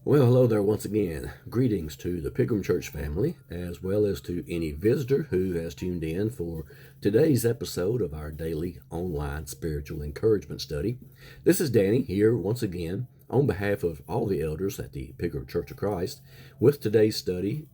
Well, hello there once again. Greetings to the Pilgrim Church family, as well as to any visitor who has tuned in for today's episode of our daily online spiritual encouragement study. This is Danny here once again on behalf of all the elders at the Pilgrim Church of Christ with today's study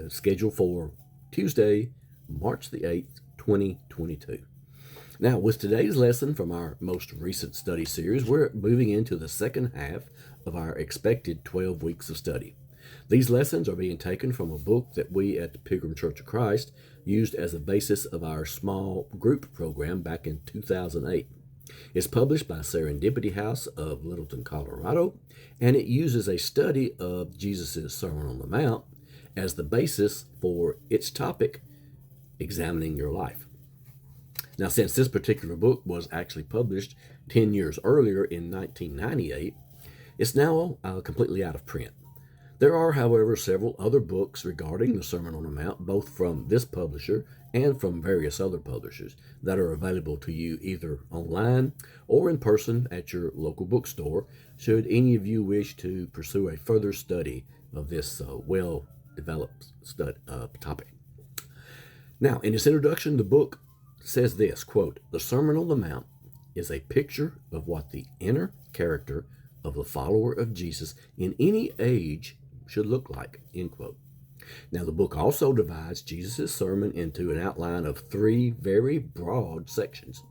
scheduled for Tuesday, March the 8th, 2022. Now, with today's lesson from our most recent study series, we're moving into the second half of our expected 12 weeks of study. These lessons are being taken from a book that we at the Pilgrim Church of Christ used as a basis of our small group program back in 2008. It's published by Serendipity House of Littleton, Colorado, and it uses a study of Jesus' Sermon on the Mount as the basis for its topic, Examining Your Life. Now, since this particular book was actually published 10 years earlier in 1998, it's now completely out of print. There are, however, several other books regarding the Sermon on the Mount, both from this publisher and from various other publishers, that are available to you either online or in person at your local bookstore, should any of you wish to pursue a further study of this well-developed topic. Now, in its introduction, the book says this, quote, "The Sermon on the Mount is a picture of what the inner character of the follower of Jesus in any age should look like," end quote. Now, the book also divides Jesus' sermon into an outline of 3 very broad sections,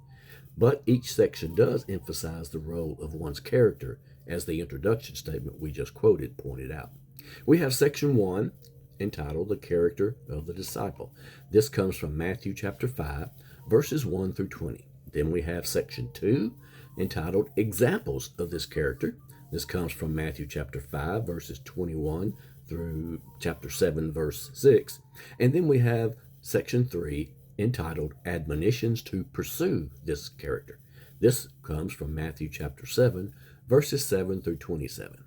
but each section does emphasize the role of one's character, as the introduction statement we just quoted pointed out. We have section 1, entitled The Character of the Disciple. This comes from Matthew chapter 5, verses 1 through 20. Then we have section 2, entitled Examples of this Character. This comes from Matthew chapter 5, verses 21 through chapter 7, verse 6. And then we have section 3, entitled Admonitions to Pursue This Character. This comes from Matthew chapter 7, verses 7 through 27.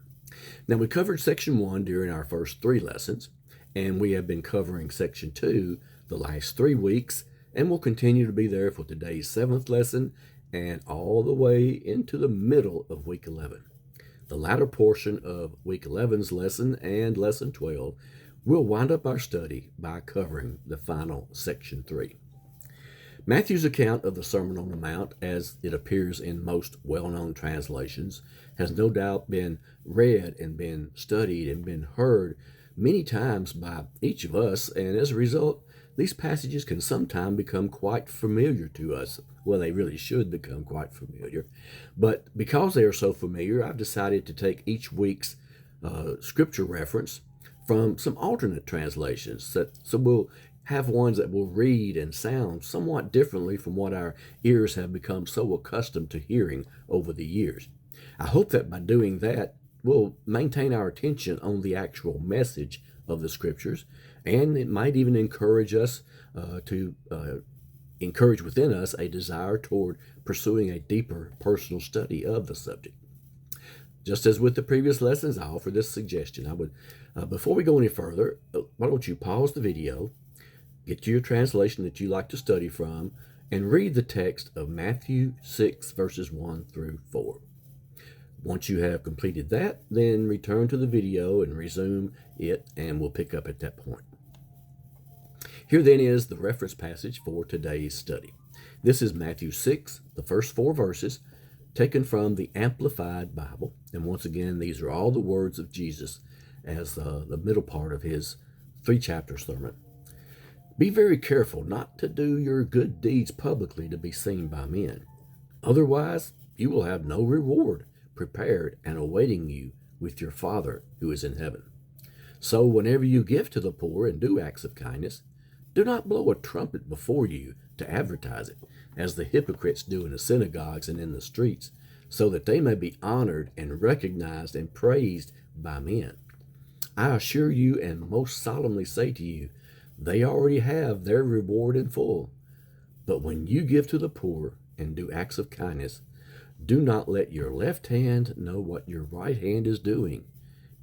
Now, we covered section 1 during our first 3 lessons, and we have been covering section 2 the last 3 weeks, and we'll continue to be there for today's 7th lesson and all the way into the middle of week 11. The latter portion of week 11's lesson and lesson 12 will wind up our study by covering the final section 3. Matthew's account of the Sermon on the Mount, as it appears in most well-known translations, has no doubt been read and been studied and been heard many times by each of us, and as a result, these passages can sometimes become quite familiar to us. Well, they really should become quite familiar. But because they are so familiar, I've decided to take each week's scripture reference from some alternate translations. So we'll have ones that will read and sound somewhat differently from what our ears have become so accustomed to hearing over the years. I hope that by doing that, we'll maintain our attention on the actual message of the scriptures, and it might even encourage us to encourage within us a desire toward pursuing a deeper personal study of the subject. Just as with the previous lessons, I offer this suggestion. I would, before we go any further, why don't you pause the video, get to your translation that you like to study from, and read the text of Matthew 6, verses 1 through 4. Once you have completed that, then return to the video and resume it, and we'll pick up at that point. Here then is the reference passage for today's study. This is Matthew 6, the first 4 verses, taken from the Amplified Bible. And once again, these are all the words of Jesus as the middle part of his 3-chapter sermon. "Be very careful not to do your good deeds publicly to be seen by men. Otherwise, you will have no reward prepared and awaiting you with your Father who is in heaven. So whenever you give to the poor and do acts of kindness, do not blow a trumpet before you to advertise it, as the hypocrites do in the synagogues and in the streets, so that they may be honored and recognized and praised by men. I assure you and most solemnly say to you, they already have their reward in full. But when you give to the poor and do acts of kindness, do not let your left hand know what your right hand is doing.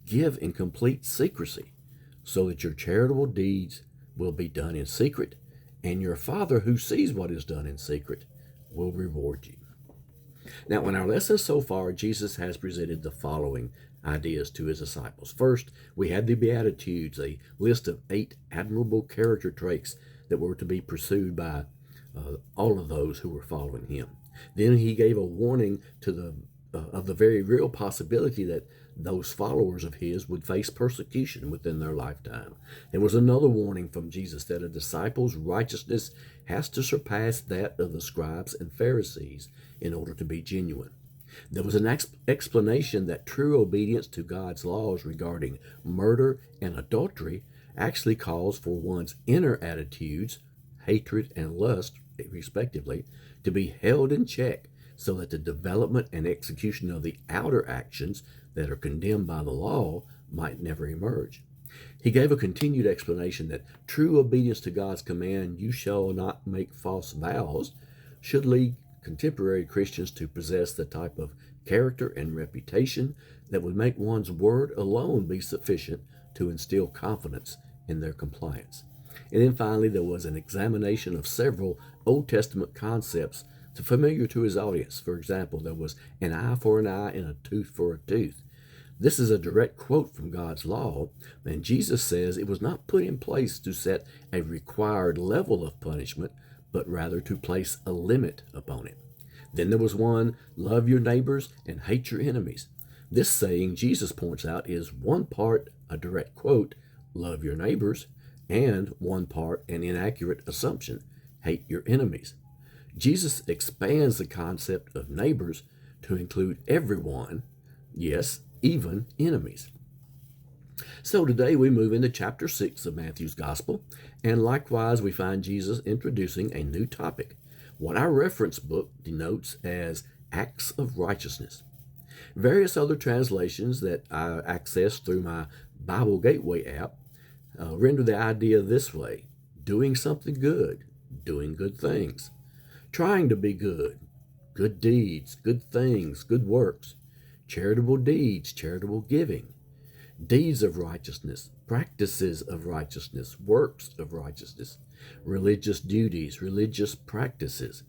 Give in complete secrecy, so that your charitable deeds will be done in secret, and your Father who sees what is done in secret will reward you." Now, in our lesson so far, Jesus has presented the following ideas to his disciples. First, we had the Beatitudes, a list of 8 admirable character traits that were to be pursued by all of those who were following him. Then he gave a warning of the very real possibility that those followers of his would face persecution within their lifetime. There was another warning from Jesus that a disciple's righteousness has to surpass that of the scribes and Pharisees in order to be genuine. There was an explanation that true obedience to God's laws regarding murder and adultery actually calls for one's inner attitudes, hatred and lust, respectively, to be held in check so that the development and execution of the outer actions that are condemned by the law might never emerge. He gave a continued explanation that true obedience to God's command, "You shall not make false vows," should lead contemporary Christians to possess the type of character and reputation that would make one's word alone be sufficient to instill confidence in their compliance. And then finally, there was an examination of several Old Testament concepts familiar to his audience. For example, there was an eye for an eye and a tooth for a tooth. This is a direct quote from God's law, and Jesus says it was not put in place to set a required level of punishment, but rather to place a limit upon it. Then there was one, love your neighbors and hate your enemies. This saying, Jesus points out, is one part a direct quote, love your neighbors, and one part an inaccurate assumption, hate your enemies. Jesus expands the concept of neighbors to include everyone, yes, even enemies. So today we move into chapter 6 of Matthew's Gospel, and likewise we find Jesus introducing a new topic, what our reference book denotes as acts of righteousness. Various other translations that I access through my Bible Gateway app render the idea this way: doing something good, doing good things, trying to be good, good deeds, good things, good works, charitable deeds, charitable giving, deeds of righteousness, practices of righteousness, works of righteousness, religious duties, religious practices,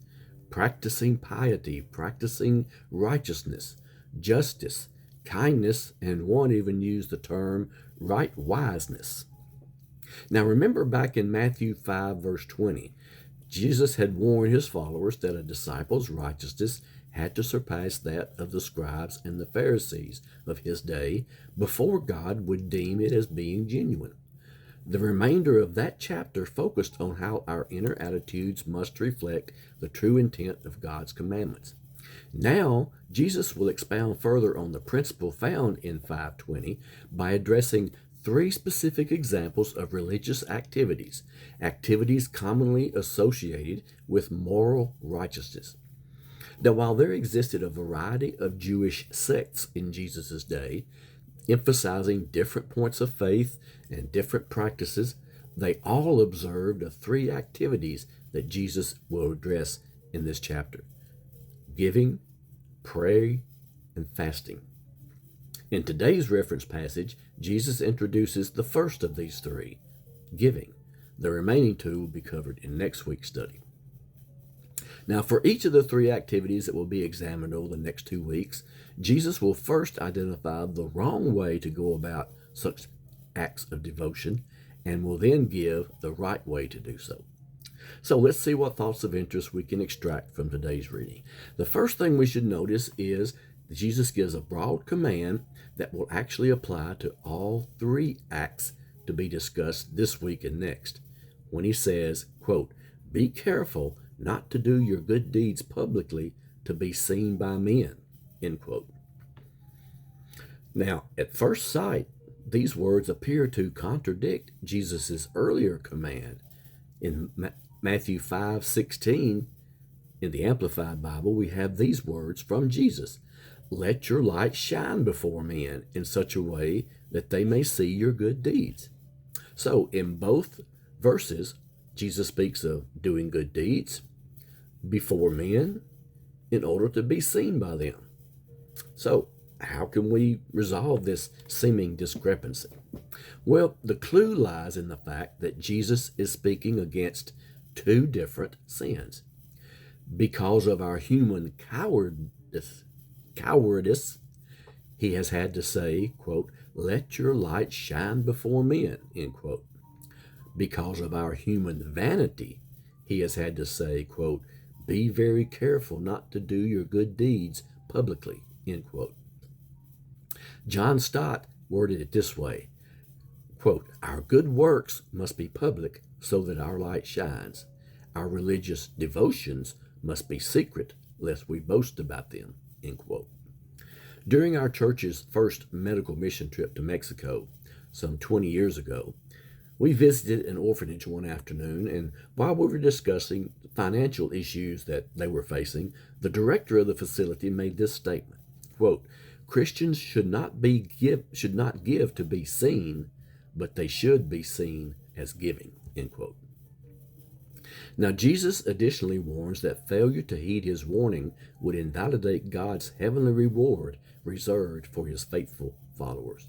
practicing piety, practicing righteousness, justice, kindness, and one even used the term right wiseness. Now remember back in Matthew 5 verse 20, Jesus had warned his followers that a disciple's righteousness had to surpass that of the scribes and the Pharisees of his day before God would deem it as being genuine. The remainder of that chapter focused on how our inner attitudes must reflect the true intent of God's commandments. Now, Jesus will expound further on the principle found in 5:20 by addressing 3 specific examples of religious activities commonly associated with moral righteousness. Now, while there existed a variety of Jewish sects in Jesus' day, emphasizing different points of faith and different practices, they all observed the 3 activities that Jesus will address in this chapter: giving, prayer, and fasting. In today's reference passage, Jesus introduces the first of these 3, giving. The remaining 2 will be covered in next week's study. Now, for each of the 3 activities that will be examined over the next 2 weeks, Jesus will first identify the wrong way to go about such acts of devotion and will then give the right way to do so. So let's see what thoughts of interest we can extract from today's reading. The first thing we should notice is that Jesus gives a broad command that will actually apply to all 3 acts to be discussed this week and next, when he says, quote, "Be careful not to do your good deeds publicly to be seen by men," end quote. Now, at first sight, these words appear to contradict Jesus' earlier command. In Matthew 5:16, in the Amplified Bible, we have these words from Jesus: "Let your light shine before men in such a way that they may see your good deeds." So, in both verses, Jesus speaks of doing good deeds before men in order to be seen by them. So, how can we resolve this seeming discrepancy? Well, the clue lies in the fact that Jesus is speaking against 2 different sins. Because of our human cowardice, he has had to say, quote, let your light shine before men, end quote. Because of our human vanity, he has had to say, quote, be very careful not to do your good deeds publicly, end quote. John Stott worded it this way, quote, our good works must be public so that our light shines. Our religious devotions must be secret lest we boast about them, end quote. During our church's first medical mission trip to Mexico, some 20 years ago, we visited an orphanage one afternoon, and while we were discussing financial issues that they were facing, the director of the facility made this statement, quote, Christians should not give to be seen, but they should be seen as giving, end quote. Now, Jesus additionally warns that failure to heed his warning would invalidate God's heavenly reward reserved for his faithful followers.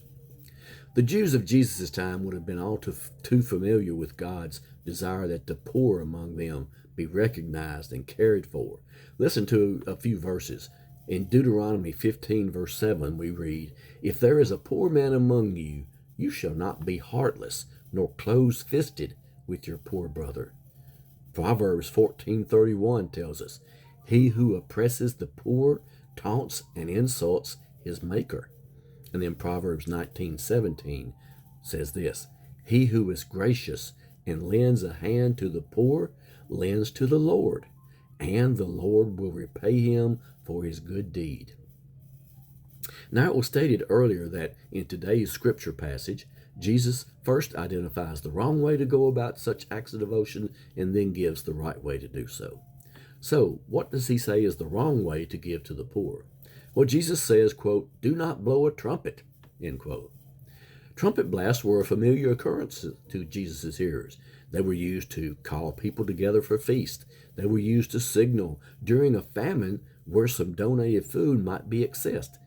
The Jews of Jesus' time would have been all too familiar with God's desire that the poor among them be recognized and cared for. Listen to a few verses. In Deuteronomy 15, verse 7, we read, if there is a poor man among you, you shall not be heartless, nor close-fisted with your poor brother. Proverbs 14:31 tells us, he who oppresses the poor taunts and insults his maker. And then Proverbs 19:17 says this, he who is gracious and lends a hand to the poor lends to the Lord, and the Lord will repay him for his good deed. Now, it was stated earlier that in today's scripture passage, Jesus first identifies the wrong way to go about such acts of devotion and then gives the right way to do so. So, what does he say is the wrong way to give to the poor? Well, Jesus says, quote, do not blow a trumpet, end quote. Trumpet blasts were a familiar occurrence to Jesus' hearers. They were used to call people together for feasts. They were used to signal during a famine where some donated food might be accessed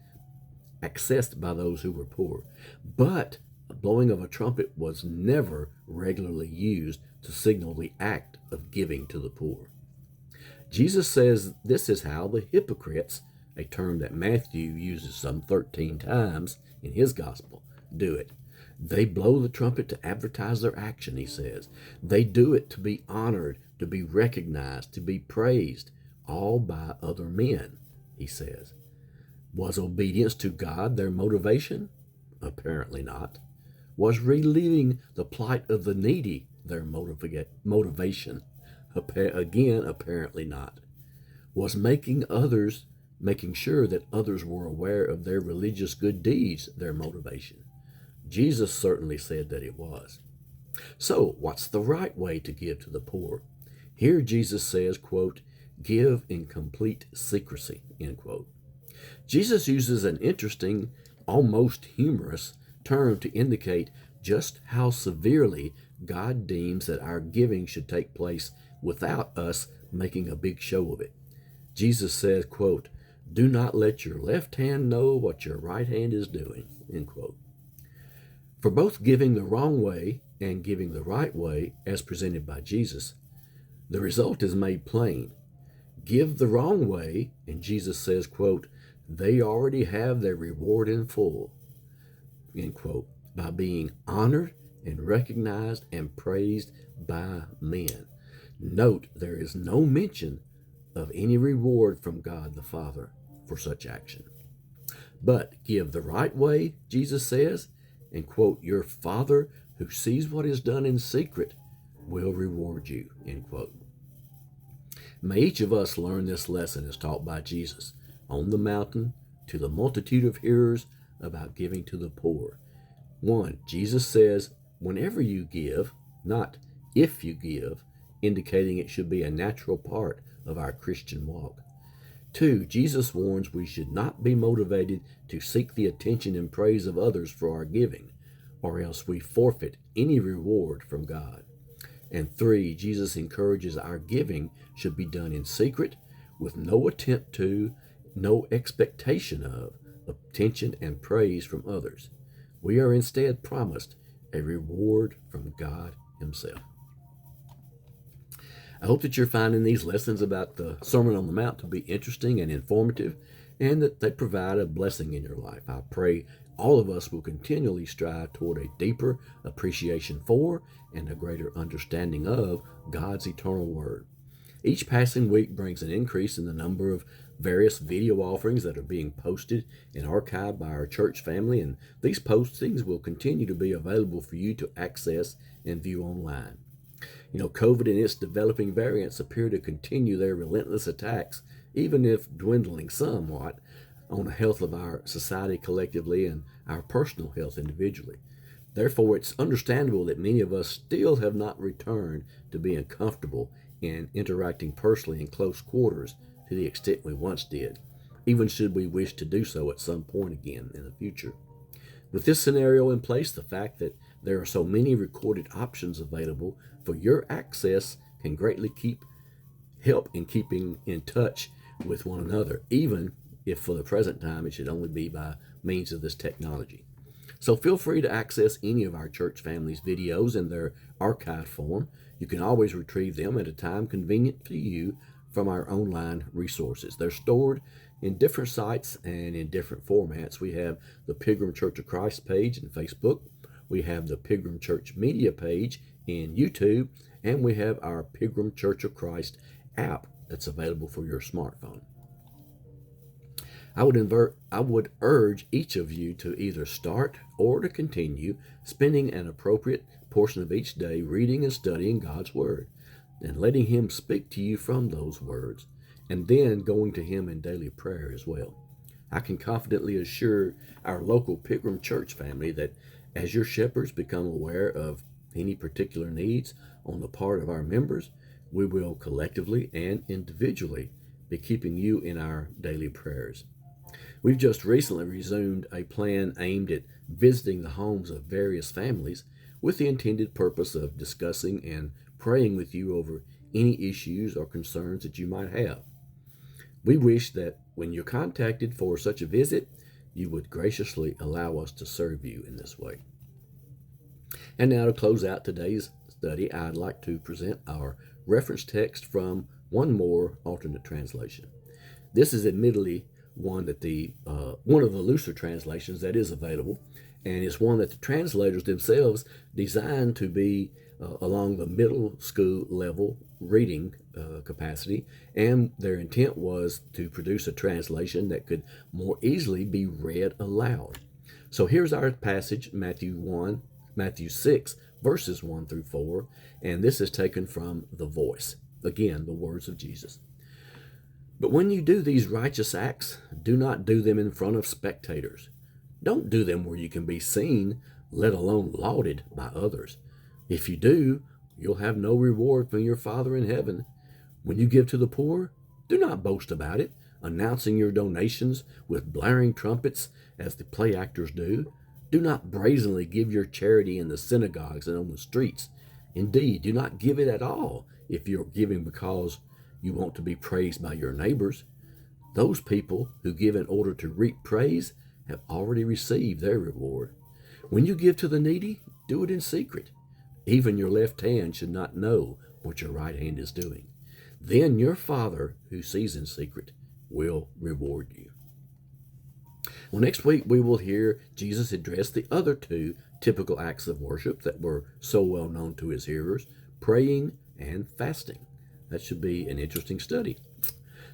by those who were poor. But the blowing of a trumpet was never regularly used to signal the act of giving to the poor. Jesus says this is how the hypocrites, a term that Matthew uses some 13 times in his gospel, do it. They blow the trumpet to advertise their action, he says. They do it to be honored, to be recognized, to be praised, all by other men, he says. Was obedience to God their motivation? Apparently not. Was relieving the plight of the needy their motivation? Again, apparently not. Was making sure that others were aware of their religious good deeds their motivation? Jesus certainly said that it was. So, what's the right way to give to the poor? Here Jesus says, quote, give in complete secrecy, end quote. Jesus uses an interesting, almost humorous term to indicate just how severely God deems that our giving should take place without us making a big show of it. Jesus says, quote, do not let your left hand know what your right hand is doing, end quote. For both giving the wrong way and giving the right way, as presented by Jesus, the result is made plain. Give the wrong way, and Jesus says, quote, they already have their reward in full, end quote, by being honored and recognized and praised by men. Note, there is no mention of any reward from God the Father for such action. But give the right way, Jesus says, and quote, your Father who sees what is done in secret will reward you, end quote. May each of us learn this lesson as taught by Jesus on the mountain to the multitude of hearers about giving to the poor. 1, Jesus says, whenever you give, not if you give, indicating it should be a natural part of our Christian walk. 2, Jesus warns we should not be motivated to seek the attention and praise of others for our giving, or else we forfeit any reward from God. And 3, Jesus encourages our giving should be done in secret, with no attempt to, no expectation of, attention and praise from others. We are instead promised a reward from God himself. I hope that you're finding these lessons about the Sermon on the Mount to be interesting and informative. and that they provide a blessing in your life. I pray all of us will continually strive toward a deeper appreciation for and a greater understanding of God's eternal Word. Each passing week brings an increase in the number of various video offerings that are being posted and archived by our church family, and these postings will continue to be available for you to access and view online. COVID and its developing variants appear to continue their relentless attacks, even if dwindling somewhat, on the health of our society collectively and our personal health individually. Therefore, it's understandable that many of us still have not returned to being comfortable in interacting personally in close quarters to the extent we once did, even should we wish to do so at some point again in the future. With this scenario in place, the fact that there are so many recorded options available for your access can greatly help in keeping in touch with one another, even if for the present time it should only be by means of this technology. So feel free to access any of our church family's videos in their archived form. You can always retrieve them at a time convenient for you from our online resources. They're stored in different sites and in different formats. We have the Pilgrim Church of Christ page in Facebook. We have the Pilgrim Church Media page in YouTube. And we have our Pilgrim Church of Christ app that's available for your smartphone. I would urge each of you to either start or to continue spending an appropriate portion of each day reading and studying God's Word and letting Him speak to you from those words, and then going to Him in daily prayer as well. I can confidently assure our local Pilgrim Church family that as your shepherds become aware of any particular needs on the part of our members, we will collectively and individually be keeping you in our daily prayers. We've just recently resumed a plan aimed at visiting the homes of various families with the intended purpose of discussing and praying with you over any issues or concerns that you might have. We wish that when you're contacted for such a visit, you would graciously allow us to serve you in this way. And now to close out today's study, I'd like to present our reference text from one more alternate translation. This is admittedly one of the looser translations that is available, and it's one that the translators themselves designed to be along the middle school level reading capacity, and their intent was to produce a translation that could more easily be read aloud. So here's our passage, Matthew 6, verses 1 through 4, and this is taken from The Voice. Again, the words of Jesus. But when you do these righteous acts, do not do them in front of spectators. Don't do them where you can be seen, let alone lauded by others. If you do, you'll have no reward from your Father in heaven. When you give to the poor, do not boast about it, announcing your donations with blaring trumpets as the play actors do. Do not brazenly give your charity in the synagogues and on the streets. Indeed, do not give it at all if you're giving because you want to be praised by your neighbors. Those people who give in order to reap praise have already received their reward. When you give to the needy, do it in secret. Even your left hand should not know what your right hand is doing. Then your Father, who sees in secret, will reward you. Well, next week we will hear Jesus address the other two typical acts of worship that were so well known to his hearers, praying and fasting. That should be an interesting study.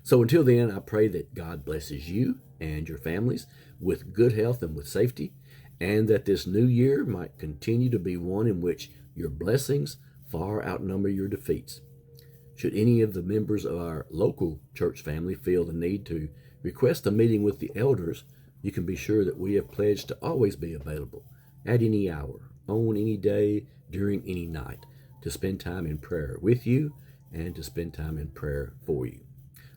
So until then, I pray that God blesses you and your families with good health and with safety, and that this new year might continue to be one in which your blessings far outnumber your defeats. Should any of the members of our local church family feel the need to request a meeting with the elders, you can be sure that we have pledged to always be available at any hour, on any day, during any night, to spend time in prayer with you and to spend time in prayer for you.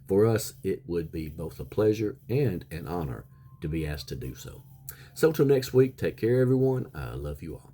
For us, it would be both a pleasure and an honor to be asked to do so. So till next week, take care, everyone. I love you all.